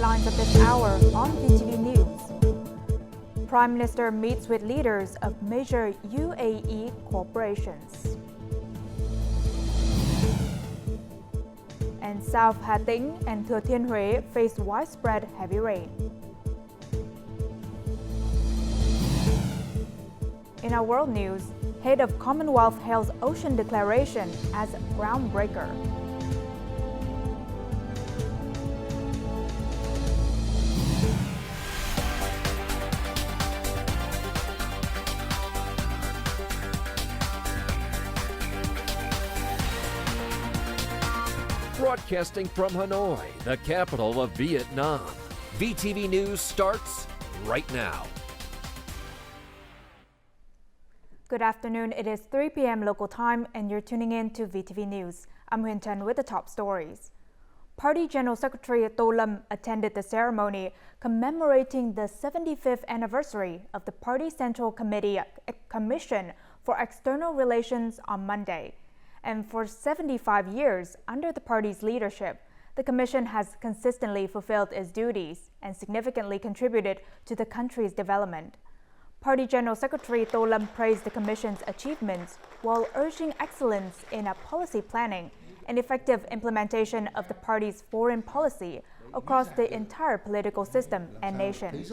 headlines of this hour on VTV News. Prime Minister meets with leaders of major UAE corporations. And South Hà Tĩnh and Thừa Thiên Huế face widespread heavy rain. In our world news, head of Commonwealth hails Ocean Declaration as groundbreaker. Broadcasting from Hanoi, the capital of Vietnam. VTV News starts right now. Good afternoon. It is 3 p.m. local time and you're tuning in to VTV News. I'm Nguyen with the top stories. Party General Secretary Tô Lâm attended the ceremony commemorating the 75th anniversary of the Party Central Committee Commission for External Relations on Monday. And for 75 years under the party's leadership, the Commission has consistently fulfilled its duties and significantly contributed to the country's development. Party General Secretary Tô Lâm praised the Commission's achievements while urging excellence in policy planning and effective implementation of the party's foreign policy across the entire political system and nation.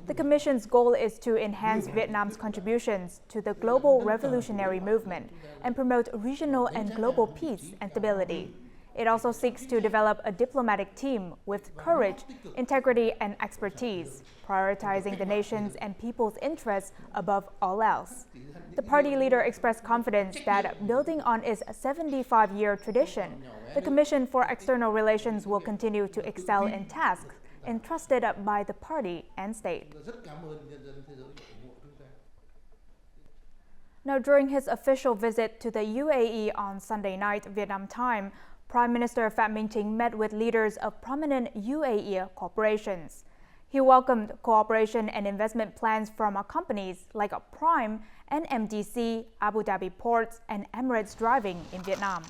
The Commission's goal is to enhance Vietnam's contributions to the global revolutionary movement and promote regional and global peace and stability. It also seeks to develop a diplomatic team with courage, integrity, and expertise, prioritizing the nation's and people's interests above all else. The party leader expressed confidence that, building on its 75-year tradition, the Commission for External Relations will continue to excel in tasks entrusted by the party and state. Now, during his official visit to the UAE on Sunday night, Vietnam time, Prime Minister Phạm Minh Chính met with leaders of prominent UAE corporations. He welcomed cooperation and investment plans from companies like Prime and MDC, Abu Dhabi Ports, and Emirates Driving in Vietnam.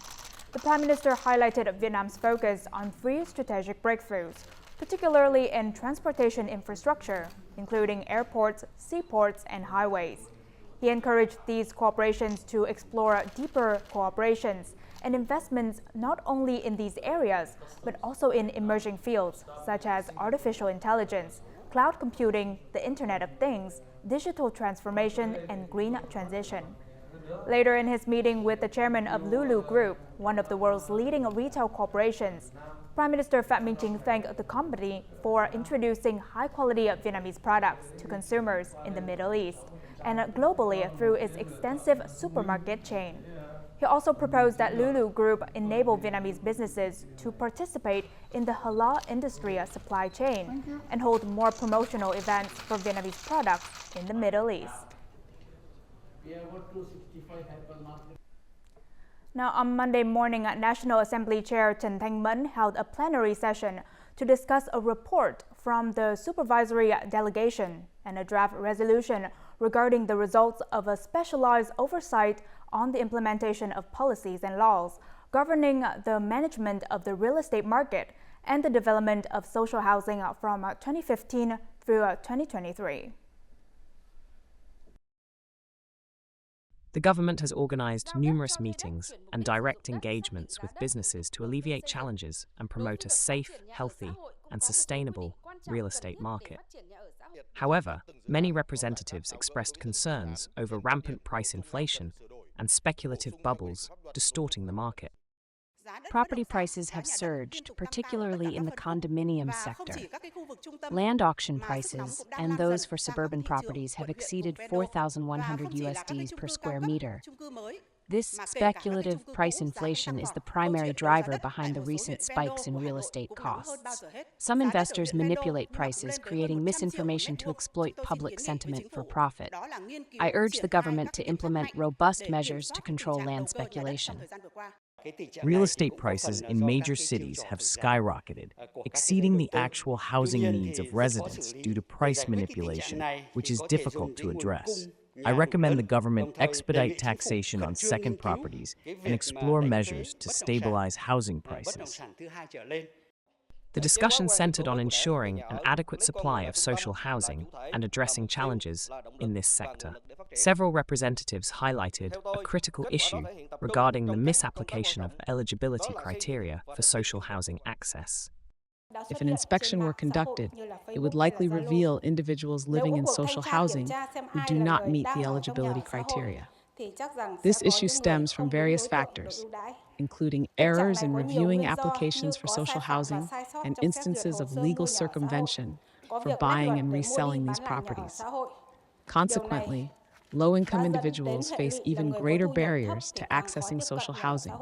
The Prime Minister highlighted Vietnam's focus on three strategic breakthroughs, particularly in transportation infrastructure, including airports, seaports, and highways. He encouraged these corporations to explore deeper cooperations and investments not only in these areas, but also in emerging fields such as artificial intelligence, cloud computing, the Internet of Things, digital transformation, and green transition. Later in his meeting with the chairman of Lulu Group, one of the world's leading retail corporations, Prime Minister Phạm Minh Chính thanked the company for introducing high-quality Vietnamese products to consumers in the Middle East and globally through its extensive supermarket chain. He also proposed that Lulu Group enable Vietnamese businesses to participate in the halal industry supply chain and hold more promotional events for Vietnamese products in the Middle East. Now, on Monday morning, National Assembly Chair Trần Thanh Mẫn held a plenary session to discuss a report from the supervisory delegation and a draft resolution regarding the results of a specialized oversight on the implementation of policies and laws governing the management of the real estate market and the development of social housing from 2015 through 2023. The government has organized numerous meetings and direct engagements with businesses to alleviate challenges and promote a safe, healthy, and sustainable real estate market. However, many representatives expressed concerns over rampant price inflation and speculative bubbles distorting the market. Property prices have surged, particularly in the condominium sector. Land auction prices and those for suburban properties have exceeded $4,100 per square meter. This speculative price inflation is the primary driver behind the recent spikes in real estate costs. Some investors manipulate prices, creating misinformation to exploit public sentiment for profit. I urge the government to implement robust measures to control land speculation. Real estate prices in major cities have skyrocketed, exceeding the actual housing needs of residents due to price manipulation, which is difficult to address. I recommend the government expedite taxation on second properties and explore measures to stabilize housing prices. The discussion centered on ensuring an adequate supply of social housing and addressing challenges in this sector. Several representatives highlighted a critical issue regarding the misapplication of eligibility criteria for social housing access. If an inspection were conducted, it would likely reveal individuals living in social housing who do not meet the eligibility criteria. This issue stems from various factors, including errors in reviewing applications for social housing and instances of legal circumvention for buying and reselling these properties. Consequently, low-income individuals face even greater barriers to accessing social housing.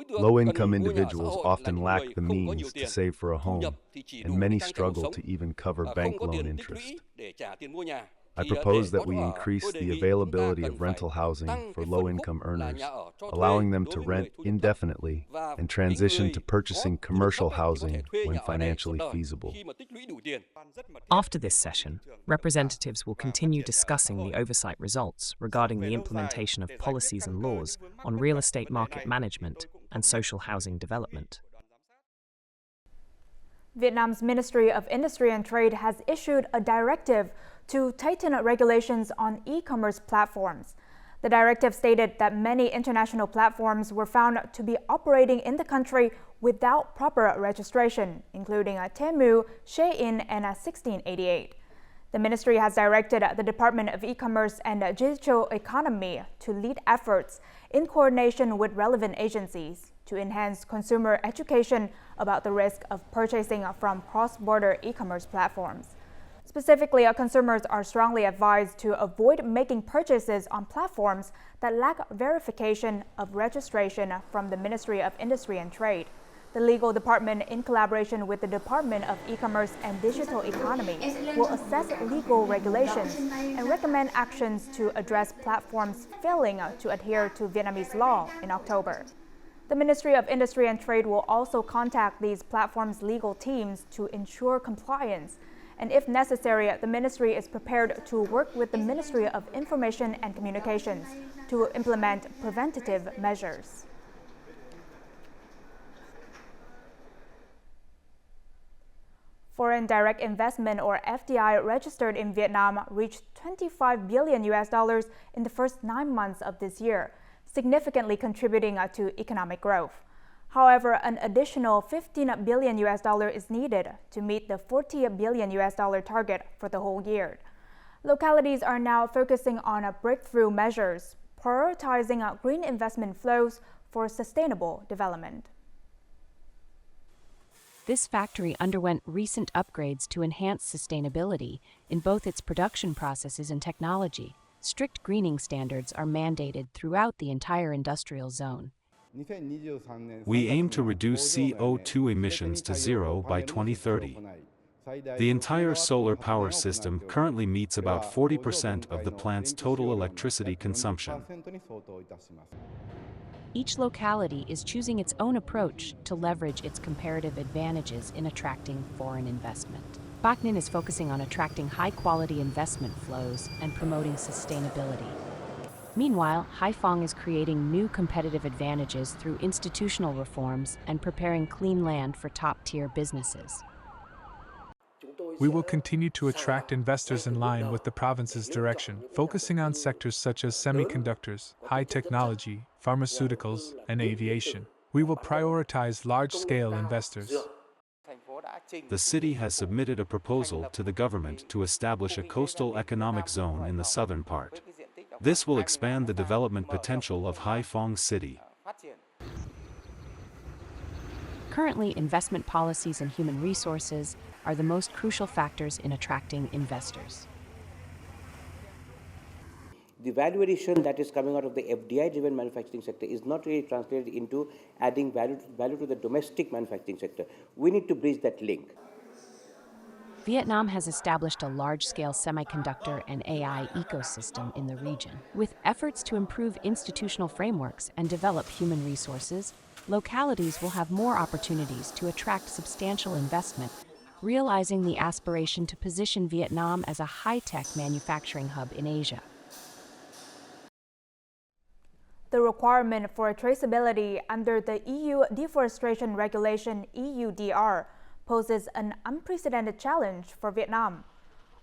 Low-income individuals often lack the means to save for a home, and many struggle to even cover bank loan interest. I propose that we increase the availability of rental housing for low-income earners, allowing them to rent indefinitely and transition to purchasing commercial housing when financially feasible. After this session, representatives will continue discussing the oversight results regarding the implementation of policies and laws on real estate market management and social housing development. Vietnam's Ministry of Industry and Trade has issued a directive to tighten regulations on e-commerce platforms. The directive stated that many international platforms were found to be operating in the country without proper registration, including Temu, Shein, and 1688. The ministry has directed the Department of E-commerce and Digital Economy to lead efforts in coordination with relevant agencies to enhance consumer education about the risk of purchasing from cross-border e-commerce platforms. Specifically, consumers are strongly advised to avoid making purchases on platforms that lack verification of registration from the Ministry of Industry and Trade. The legal department, in collaboration with the Department of E-commerce and Digital Economy, will assess legal regulations and recommend actions to address platforms failing to adhere to Vietnamese law in October. The Ministry of Industry and Trade will also contact these platforms' legal teams to ensure compliance. And if necessary, the ministry is prepared to work with the Ministry of Information and Communications to implement preventative measures. Foreign direct investment, or FDI, registered in Vietnam reached $25 billion in the first 9 months of this year, significantly contributing to economic growth. However, an additional $15 billion is needed to meet the $40 billion target for the whole year. Localities are now focusing on breakthrough measures, prioritizing green investment flows for sustainable development. This factory underwent recent upgrades to enhance sustainability in both its production processes and technology. Strict greening standards are mandated throughout the entire industrial zone. We aim to reduce CO2 emissions to zero by 2030. The entire solar power system currently meets about 40% of the plant's total electricity consumption. Each locality is choosing its own approach to leverage its comparative advantages in attracting foreign investment. Bac Ninh is focusing on attracting high-quality investment flows and promoting sustainability. Meanwhile, Haiphong is creating new competitive advantages through institutional reforms and preparing clean land for top-tier businesses. We will continue to attract investors in line with the province's direction, focusing on sectors such as semiconductors, high technology, pharmaceuticals, and aviation. We will prioritize large-scale investors. The city has submitted a proposal to the government to establish a coastal economic zone in the southern part. This will expand the development potential of Haiphong City. Currently, investment policies and human resources are the most crucial factors in attracting investors. The value addition that is coming out of the FDI-driven manufacturing sector is not really translated into adding value to the domestic manufacturing sector. We need to bridge that link. Vietnam has established a large-scale semiconductor and AI ecosystem in the region. With efforts to improve institutional frameworks and develop human resources, localities will have more opportunities to attract substantial investment, realizing the aspiration to position Vietnam as a high-tech manufacturing hub in Asia. The requirement for traceability under the EU Deforestation Regulation EUDR poses an unprecedented challenge for Vietnam.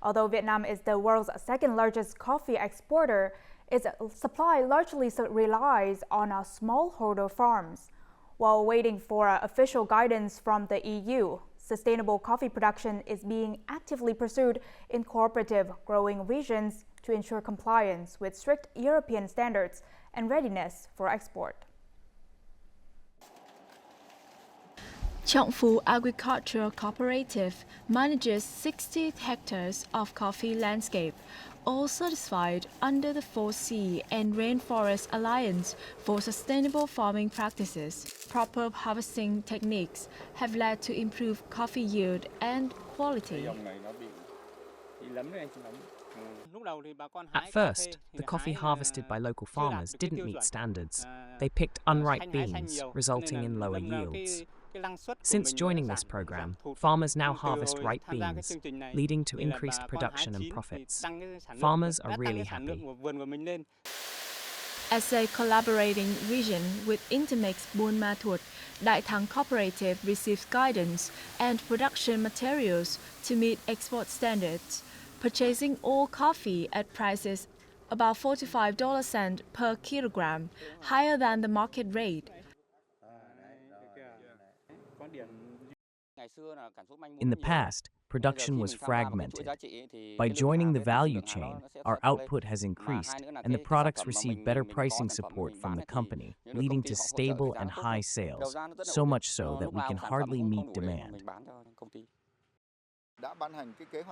Although Vietnam is the world's second largest coffee exporter, its supply largely relies on smallholder farms. While waiting for official guidance from the EU, sustainable coffee production is being actively pursued in cooperative growing regions to ensure compliance with strict European standards and readiness for export. Trong Agricultural Cooperative manages 60 hectares of coffee landscape, all certified under the 4C and Rainforest Alliance for sustainable farming practices. Proper harvesting techniques have led to improved coffee yield and quality. At first, the coffee harvested by local farmers didn't meet standards. They picked unripe beans, resulting in lower yields. Since joining this program, farmers now harvest ripe beans, leading to increased production and profits. Farmers are really happy. As a collaborating region with Intermix Buôn Ma Thuột, Đại Thắng Cooperative receives guidance and production materials to meet export standards, purchasing all coffee at prices about 45 cents per kilogram, higher than the market rate. In the past, production was fragmented. By joining the value chain, our output has increased and the products receive better pricing support from the company, leading to stable and high sales, so much so that we can hardly meet demand.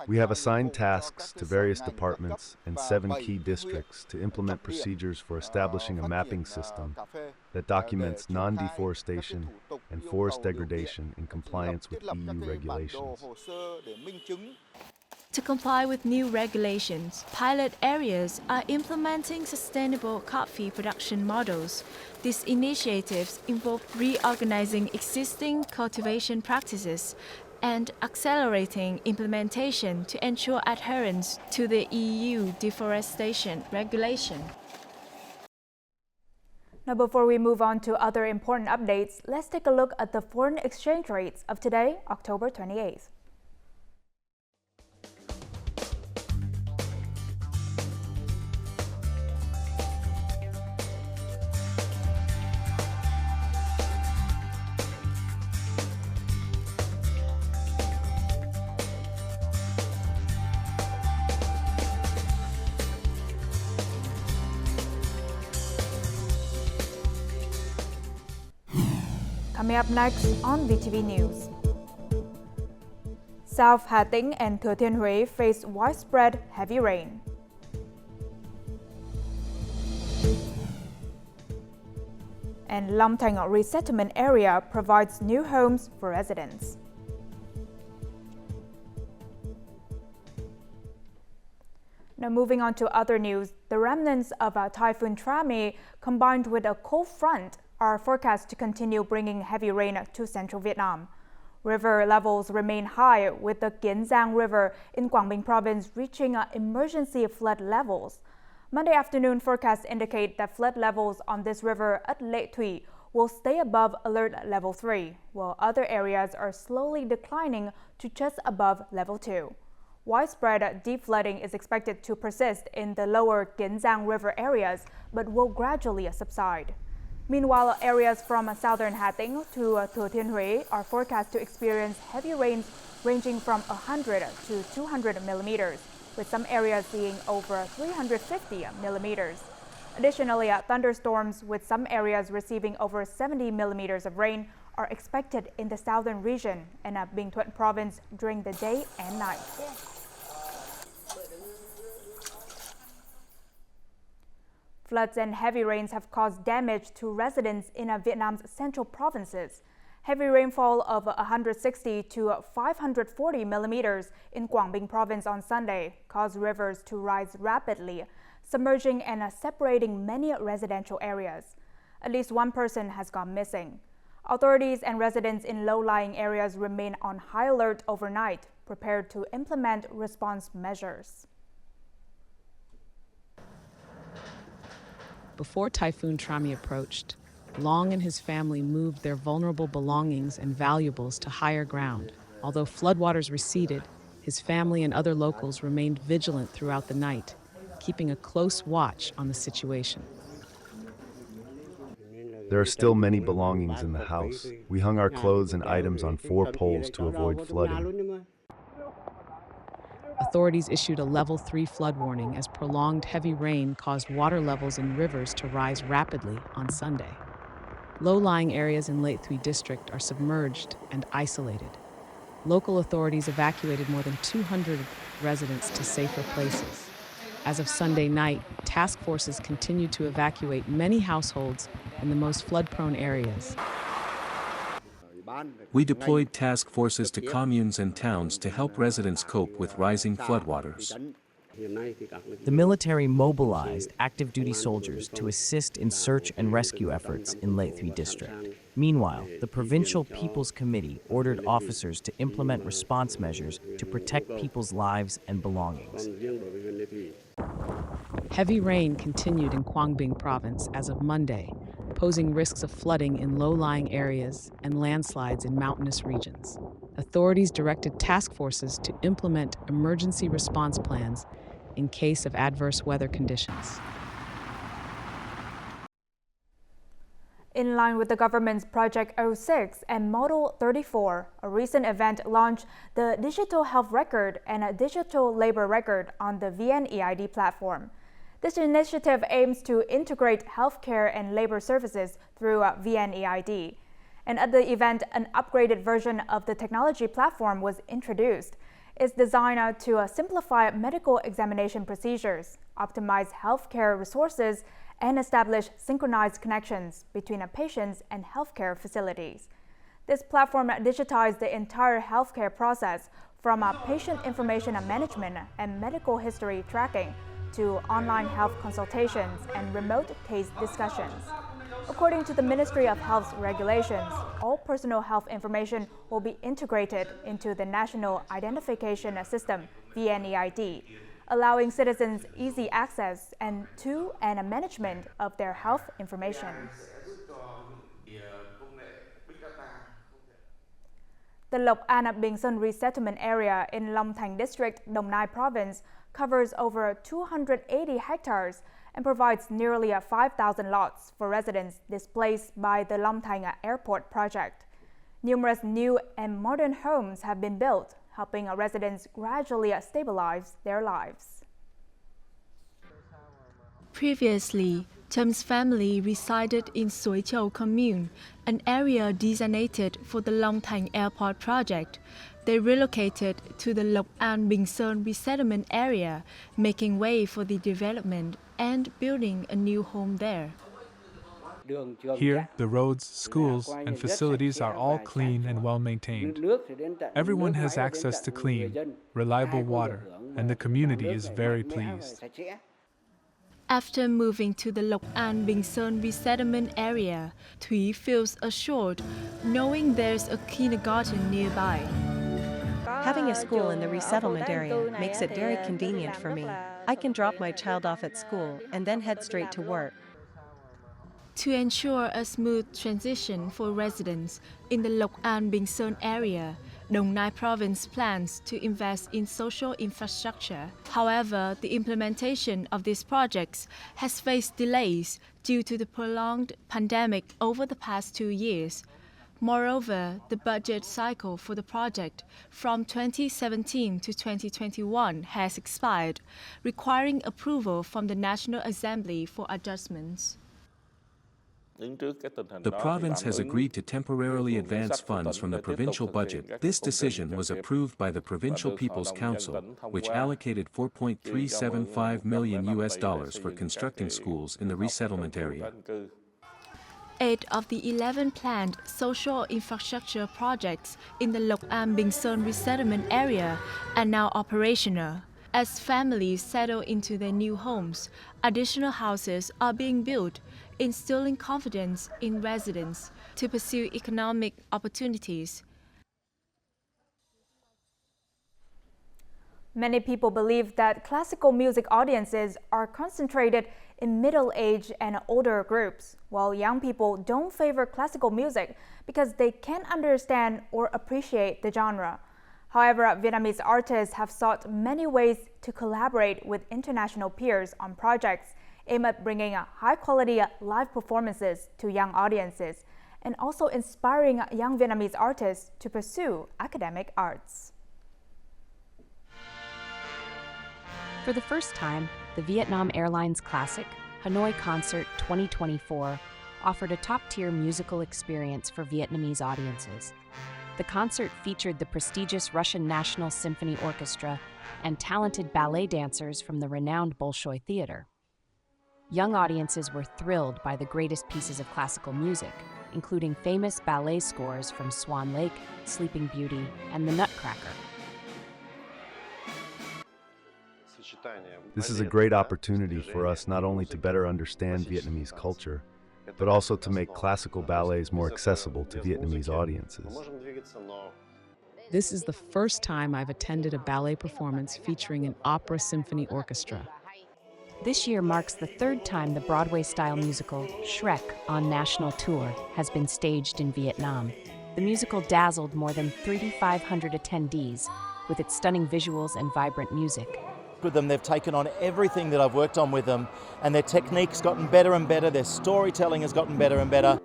We have assigned tasks to various departments and 7 key districts to implement procedures for establishing a mapping system that documents non-deforestation and forest degradation in compliance with EU regulations. To comply with new regulations, pilot areas are implementing sustainable coffee production models. These initiatives involve reorganizing existing cultivation practices and accelerating implementation to ensure adherence to the EU deforestation regulation. Now, before we move on to other important updates, let's take a look at the foreign exchange rates of today, October 28th. Coming up next on VTV News. South Hà Tĩnh and Thừa Thiên Huế face widespread heavy rain. And Lan Bon Resettlement Area provides new homes for residents. Now moving on to other news, the remnants of Typhoon Trami combined with a cold front are forecast to continue bringing heavy rain to central Vietnam. River levels remain high, with the Kiến Giang River in Quảng Bình province reaching emergency flood levels. Monday afternoon forecasts indicate that flood levels on this river at Lệ Thủy will stay above alert level 3, while other areas are slowly declining to just above level 2. Widespread deep flooding is expected to persist in the lower Kiến Giang River areas, but will gradually subside. Meanwhile, areas from southern Hà Tĩnh to Thừa Thiên Huế are forecast to experience heavy rains ranging from 100 to 200 millimeters, with some areas seeing over 350 millimeters. Additionally, thunderstorms with some areas receiving over 70 millimeters of rain are expected in the southern region and Bình Thuận province during the day and night. Floods and heavy rains have caused damage to residents in Vietnam's central provinces. Heavy rainfall of 160 to 540 millimeters in Quảng Bình province on Sunday caused rivers to rise rapidly, submerging and separating many residential areas. At least one person has gone missing. Authorities and residents in low-lying areas remain on high alert overnight, prepared to implement response measures. Before Typhoon Trami approached, Long and his family moved their vulnerable belongings and valuables to higher ground. Although floodwaters receded, his family and other locals remained vigilant throughout the night, keeping a close watch on the situation. There are still many belongings in the house. We hung our clothes and items on 4 poles to avoid flooding. Authorities issued a level 3 flood warning as prolonged heavy rain caused water levels in rivers to rise rapidly on Sunday. Low-lying areas in Lan Thuy district are submerged and isolated. Local authorities evacuated more than 200 residents to safer places. As of Sunday night, task forces continued to evacuate many households in the most flood-prone areas. We deployed task forces to communes and towns to help residents cope with rising floodwaters. The military mobilized active duty soldiers to assist in search and rescue efforts in Lan Thuy district. Meanwhile, the Provincial People's Committee ordered officers to implement response measures to protect people's lives and belongings. Heavy rain continued in Quang Binh province as of Monday, posing risks of flooding in low-lying areas and landslides in mountainous regions. Authorities directed task forces to implement emergency response plans in case of adverse weather conditions. In line with the government's Project 06 and Model 34, a recent event launched the Digital Health Record and a Digital Labor Record on the VNEID platform. This initiative aims to integrate healthcare and labor services through VNEID. And at the event, an upgraded version of the technology platform was introduced. It's designed to simplify medical examination procedures, optimize healthcare resources, and establish synchronized connections between patients and healthcare facilities. This platform digitized the entire healthcare process from patient information management and medical history tracking to online health consultations and remote case discussions. According to the Ministry of Health's regulations, all personal health information will be integrated into the National Identification System, VNEID, allowing citizens easy access to and management of their health information. The Lộc An Bình Sơn Resettlement Area in Long Thành District, Đồng Nai Province covers over 280 hectares and provides nearly 5,000 lots for residents displaced by the Long Thành Airport project. Numerous new and modern homes have been built, helping residents gradually stabilize their lives. Previously, Chom's family resided in Suối Châu commune, an area designated for the Long Thành Airport project. They relocated to the Lộc An Bình Sơn Resettlement Area, making way for the development and building a new home there. Here, the roads, schools, and facilities are all clean and well maintained. Everyone has access to clean, reliable water, and the community is very pleased. After moving to the Lộc An Bình Sơn Resettlement Area, Phie feels assured, knowing there's a kindergarten nearby. Having a school in the resettlement area makes it very convenient for me. I can drop my child off at school and then head straight to work. To ensure a smooth transition for residents in the Lộc An Bình Sơn area, Đồng Nai Province plans to invest in social infrastructure. However, the implementation of these projects has faced delays due to the prolonged pandemic over the past 2 years. Moreover, the budget cycle for the project from 2017 to 2021 has expired, requiring approval from the National Assembly for adjustments. The province has agreed to temporarily advance funds from the provincial budget. This decision was approved by the Provincial People's Council, which allocated $4.375 million for constructing schools in the resettlement area. 8 of the 11 planned social infrastructure projects in the Lộc An Bình Sơn Resettlement Area are now operational. As families settle into their new homes, additional houses are being built, instilling confidence in residents to pursue economic opportunities. Many people believe that classical music audiences are concentrated in middle-aged and older groups, while young people don't favor classical music because they can't understand or appreciate the genre. However, Vietnamese artists have sought many ways to collaborate with international peers on projects aimed at bringing high-quality live performances to young audiences and also inspiring young Vietnamese artists to pursue academic arts. For the first time, the Vietnam Airlines Classic, Hanoi Concert 2024, offered a top-tier musical experience for Vietnamese audiences. The concert featured the prestigious Russian National Symphony Orchestra and talented ballet dancers from the renowned Bolshoi Theater. Young audiences were thrilled by the greatest pieces of classical music, including famous ballet scores from Swan Lake, Sleeping Beauty, and The Nutcracker. This is a great opportunity for us not only to better understand Vietnamese culture, but also to make classical ballets more accessible to Vietnamese audiences. This is the first time I've attended a ballet performance featuring an opera symphony orchestra. This year marks the third time the Broadway-style musical Shrek on national tour has been staged in Vietnam. The musical dazzled more than 3,500 attendees with its stunning visuals and vibrant music. With them, they've taken on everything that I've worked on with them, and their technique's gotten better and better, their storytelling has gotten better and better.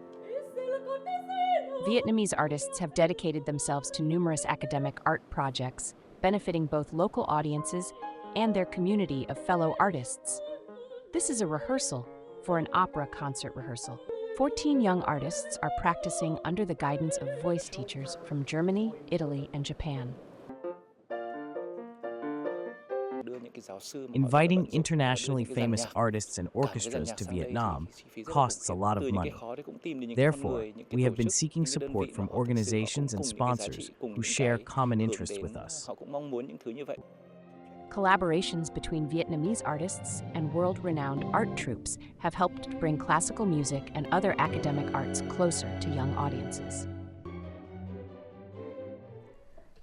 Vietnamese artists have dedicated themselves to numerous academic art projects, benefiting both local audiences and their community of fellow artists. This is a rehearsal for an opera concert rehearsal. 14 young artists are practicing under the guidance of voice teachers from Germany, Italy, and Japan. Inviting internationally famous artists and orchestras to Vietnam costs a lot of money. Therefore, we have been seeking support from organizations and sponsors who share common interests with us. Collaborations between Vietnamese artists and world-renowned art troupes have helped bring classical music and other academic arts closer to young audiences.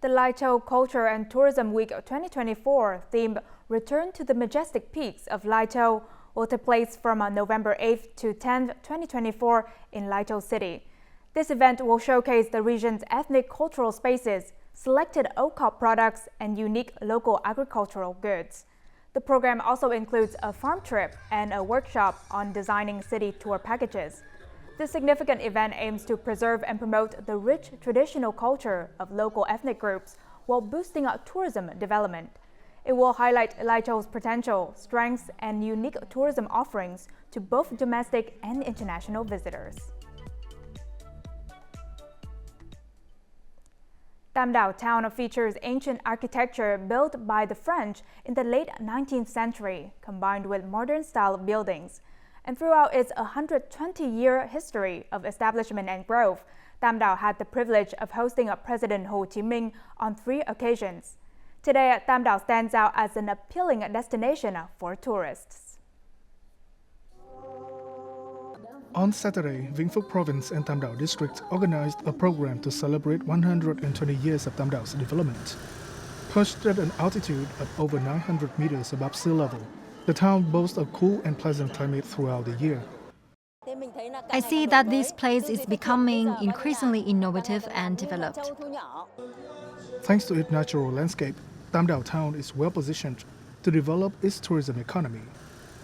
The Lai Châu Culture and Tourism Week 2024 theme Return to the Majestic Peaks of Lai Châu will take place from November 8th to 10th, 2024 in Lai Châu City. This event will showcase the region's ethnic cultural spaces, selected OCOP products, and unique local agricultural goods. The program also includes a farm trip and a workshop on designing city tour packages. This significant event aims to preserve and promote the rich traditional culture of local ethnic groups while boosting tourism development. It will highlight Lai Châu potential, strengths, and unique tourism offerings to both domestic and international visitors. Tam Dao town features ancient architecture built by the French in the late 19th century, combined with modern-style buildings. And throughout its 120-year history of establishment and growth, Tam Dao had the privilege of hosting President Ho Chi Minh on 3 occasions. Today, Tam Dao stands out as an appealing destination for tourists. On Saturday, Vĩnh Phúc Province and Tam Dao District organized a program to celebrate 120 years of Tam Dao's development. Perched at an altitude of over 900 meters above sea level, the town boasts a cool and pleasant climate throughout the year. I see that this place is becoming increasingly innovative and developed. Thanks to its natural landscape, Tam Dao town is well positioned to develop its tourism economy.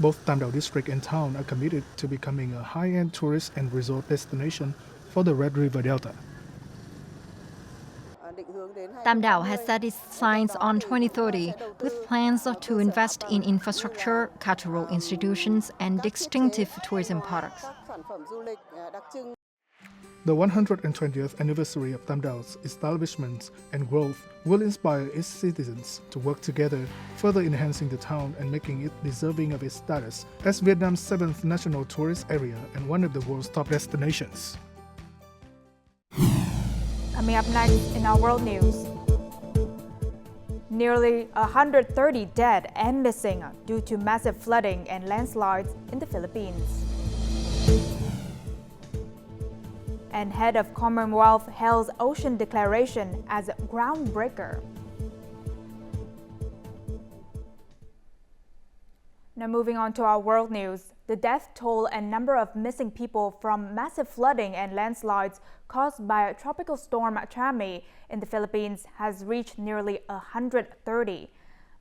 Both Tam Dao District and town are committed to becoming a high-end tourist and resort destination for the Red River Delta. Tam Dao has set its sights on 2030 with plans to invest in infrastructure, cultural institutions, and distinctive tourism products. The 120th anniversary of Tam Dao's establishment and growth will inspire its citizens to work together, further enhancing the town and making it deserving of its status as Vietnam's 7th national tourist area and one of the world's top destinations. Coming up next in our world news. Nearly 130 dead and missing due to massive flooding and landslides in the Philippines. And head of Commonwealth hails Ocean Declaration as groundbreaker. Now moving on to our world news. The death toll and number of missing people from massive flooding and landslides caused by Tropical Storm Chami in the Philippines has reached nearly 130.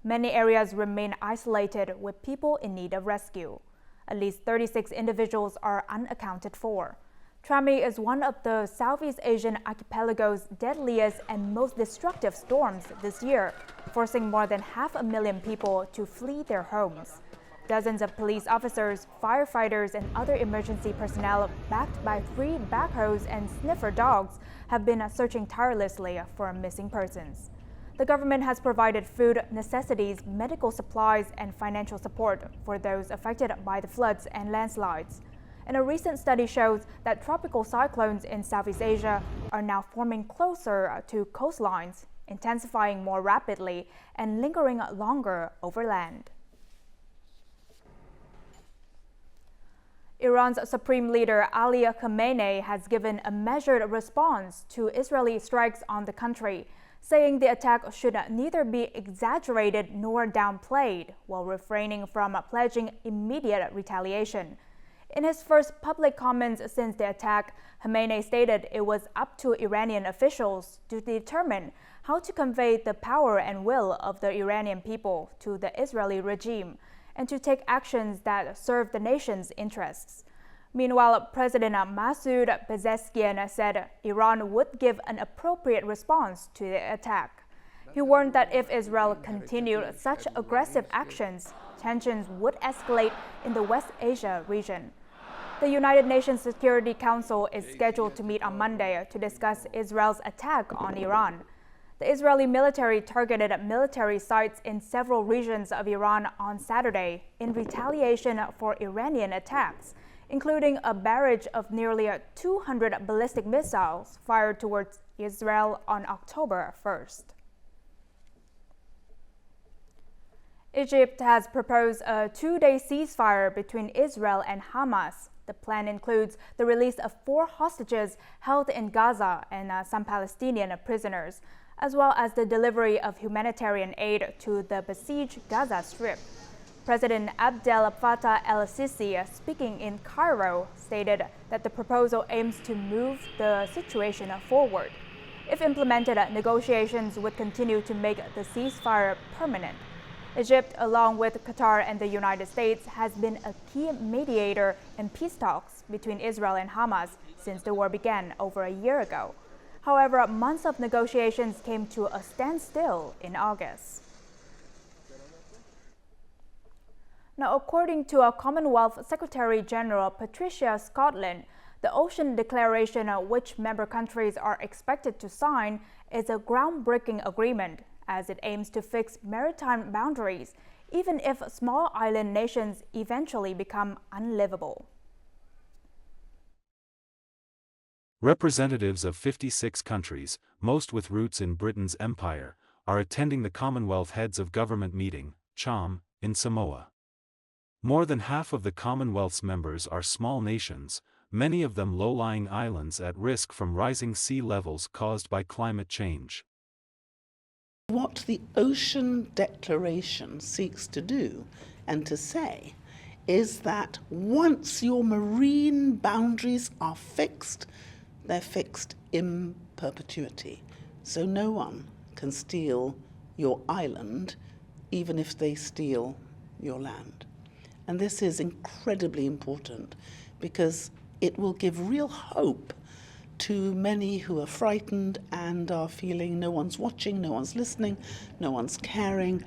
Many areas remain isolated with people in need of rescue. At least 36 individuals are unaccounted for. Chami is one of the Southeast Asian archipelago's deadliest and most destructive storms this year, forcing more than 500,000 people to flee their homes. Dozens of police officers, firefighters, and other emergency personnel backed by 3 backhoes and sniffer dogs have been searching tirelessly for missing persons. The government has provided food, necessities, medical supplies, and financial support for those affected by the floods and landslides. And a recent study shows that tropical cyclones in Southeast Asia are now forming closer to coastlines, intensifying more rapidly and lingering longer over land. Iran's Supreme Leader Ali Khamenei has given a measured response to Israeli strikes on the country, saying the attack should neither be exaggerated nor downplayed, while refraining from pledging immediate retaliation. In his first public comments since the attack, Khamenei stated it was up to Iranian officials to determine how to convey the power and will of the Iranian people to the Israeli regime, and to take actions that serve the nation's interests. Meanwhile, President Masoud Pezeshkian said Iran would give an appropriate response to the attack. He warned that if Israel continued such aggressive actions, tensions would escalate in the West Asia region. The United Nations Security Council is scheduled to meet on Monday to discuss Israel's attack on Iran. The Israeli military targeted military sites in several regions of Iran on Saturday in retaliation for Iranian attacks, including a barrage of nearly 200 ballistic missiles fired towards Israel on October 1st. Egypt has proposed a 2-day ceasefire between Israel and Hamas. The plan includes the release of 4 hostages held in Gaza and some Palestinian prisoners, as well as the delivery of humanitarian aid to the besieged Gaza Strip. President Abdel Fattah el-Sisi, speaking in Cairo, stated that the proposal aims to move the situation forward. If implemented, negotiations would continue to make the ceasefire permanent. Egypt, along with Qatar and the United States, has been a key mediator in peace talks between Israel and Hamas since the war began over a year ago. However, months of negotiations came to a standstill in August. Now, according to a Commonwealth Secretary General Patricia Scotland, the Ocean Declaration, which member countries are expected to sign, is a groundbreaking agreement as it aims to fix maritime boundaries, even if small island nations eventually become unlivable. Representatives of 56 countries, most with roots in Britain's empire, are attending the Commonwealth Heads of Government meeting, Trong, in Samoa. More than half of the Commonwealth's members are small nations, many of them low-lying islands at risk from rising sea levels caused by climate change. What the Ocean Declaration seeks to do and to say is that once your marine boundaries are fixed, they're fixed in perpetuity. So no one can steal your island, even if they steal your land. And this is incredibly important because it will give real hope to many who are frightened and are feeling no one's watching, no one's listening, no one's caring,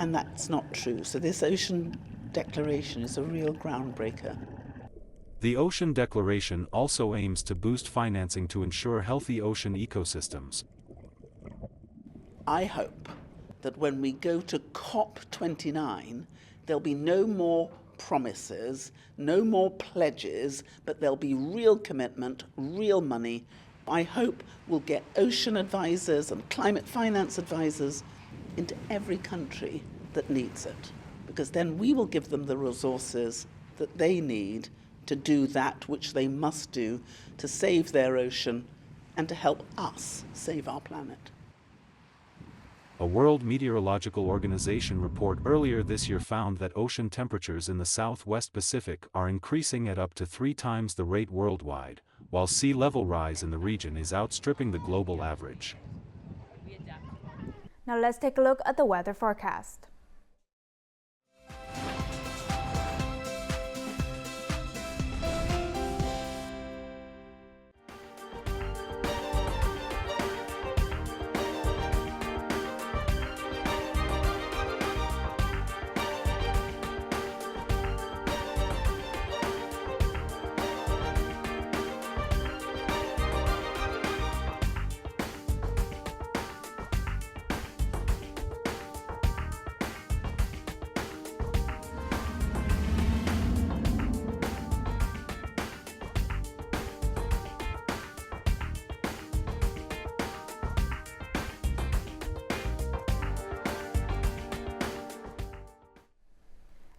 and that's not true. So this Ocean Declaration is a real groundbreaker. The Ocean Declaration also aims to boost financing to ensure healthy ocean ecosystems. I hope that when we go to COP29, there'll be no more promises, no more pledges, but there'll be real commitment, real money. I hope we'll get ocean advisors and climate finance advisors into every country that needs it, because then we will give them the resources that they need to do that which they must do to save their ocean and to help us save our planet. A World Meteorological Organization report earlier this year found that ocean temperatures in the Southwest Pacific are increasing at up to 3 times the rate worldwide, while sea level rise in the region is outstripping the global average. Now let's take a look at the weather forecast.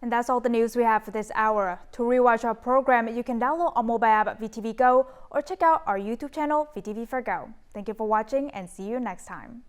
And that's all the news we have for this hour. To rewatch our program, you can download our mobile app VTVgo or check out our YouTube channel VTV4Go. Thank you for watching and see you next time.